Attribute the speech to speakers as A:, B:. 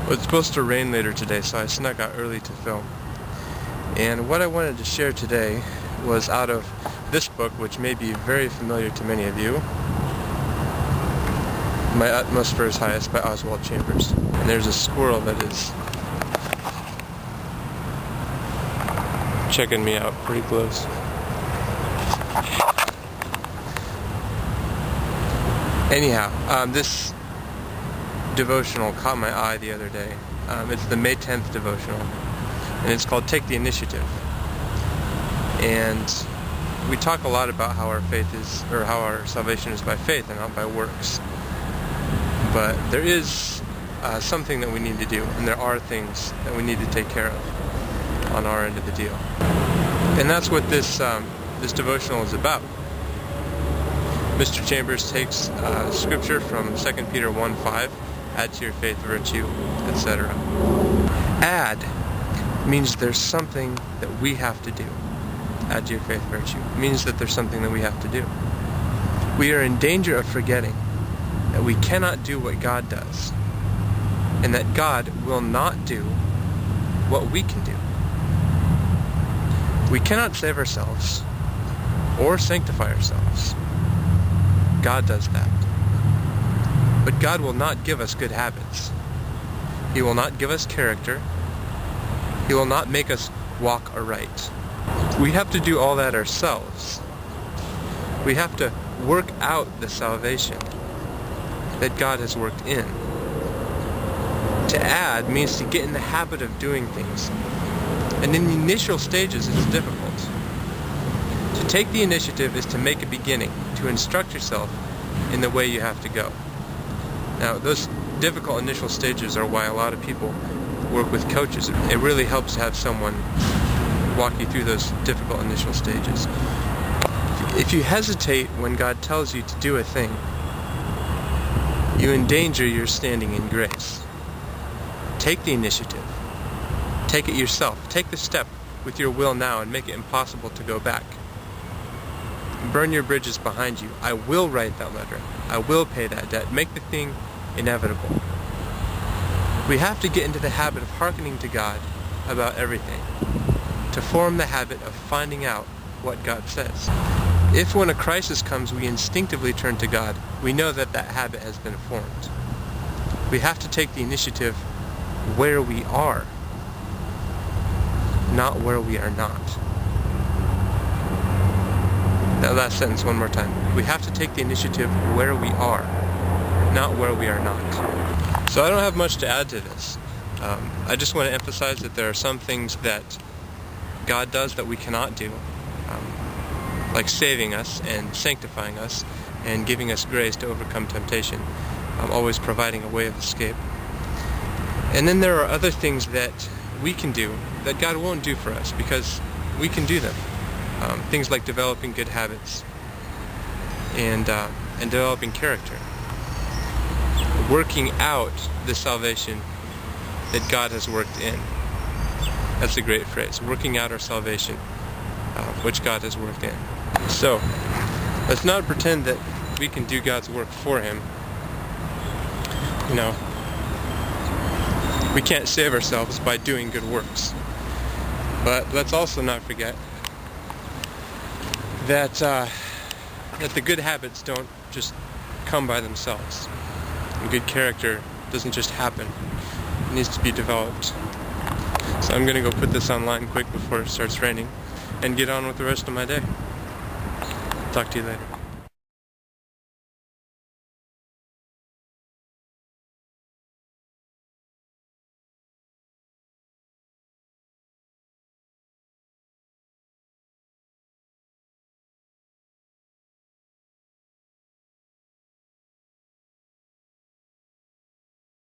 A: Well, it's supposed to rain later today, so I snuck out early to film. And what I wanted to share today was out of this book, which may be very familiar to many of you, My Utmost for His Highest by Oswald Chambers. And there's a squirrel that is checking me out pretty close. Anyhow, this devotional caught my eye the other day. It's the May 10th devotional, and it's called Take the Initiative. And we talk a lot about how our faith is, or how our salvation is by faith and not by works. But there is something that we need to do, and there are things that we need to take care of on our end of the deal. And that's what this devotional is about. Mr. Chambers takes scripture from 2 Peter 1:5, add to your faith virtue, etc. Add means there's something that we have to do. Add to your faith virtue means that there's something that we have to do. We are in danger of forgetting that we cannot do what God does, and that God will not do what we can do. We cannot save ourselves or sanctify ourselves. God does that. But God will not give us good habits. He will not give us character. He will not make us walk aright. We have to do all that ourselves. We have to work out the salvation that God has worked in. To add means to get in the habit of doing things. And in the initial stages, it's difficult. To take the initiative is to make a beginning, to instruct yourself in the way you have to go. Now, those difficult initial stages are why a lot of people work with coaches. It really helps to have someone walk you through those difficult initial stages. If you hesitate when God tells you to do a thing, you endanger your standing in grace. Take the initiative. Take it yourself. Take the step with your will now and make it impossible to go back. Burn your bridges behind you. I will write that letter. I will pay that debt. Make the thing inevitable. We have to get into the habit of hearkening to God about everything, to form the habit of finding out what God says. If when a crisis comes we instinctively turn to God, we know that that habit has been formed. We have to take the initiative where we are, not where we are not. That last sentence one more time. We have to take the initiative where we are, not where we are not. So I don't have much to add to this. I just want to emphasize that there are some things that God does that we cannot do, like saving us and sanctifying us and giving us grace to overcome temptation, always providing a way of escape. And then there are other things that we can do that God won't do for us because we can do them. Things like developing good habits and developing character. Working out the salvation that God has worked in. That's a great phrase. Working out our salvation, which God has worked in. So, let's not pretend that we can do God's work for Him. You know, we can't save ourselves by doing good works. But let's also not forget that the good habits don't just come by themselves. And good character doesn't just happen. It needs to be developed. So I'm going to go put this online quick before it starts raining and get on with the rest of my day. Talk to you later.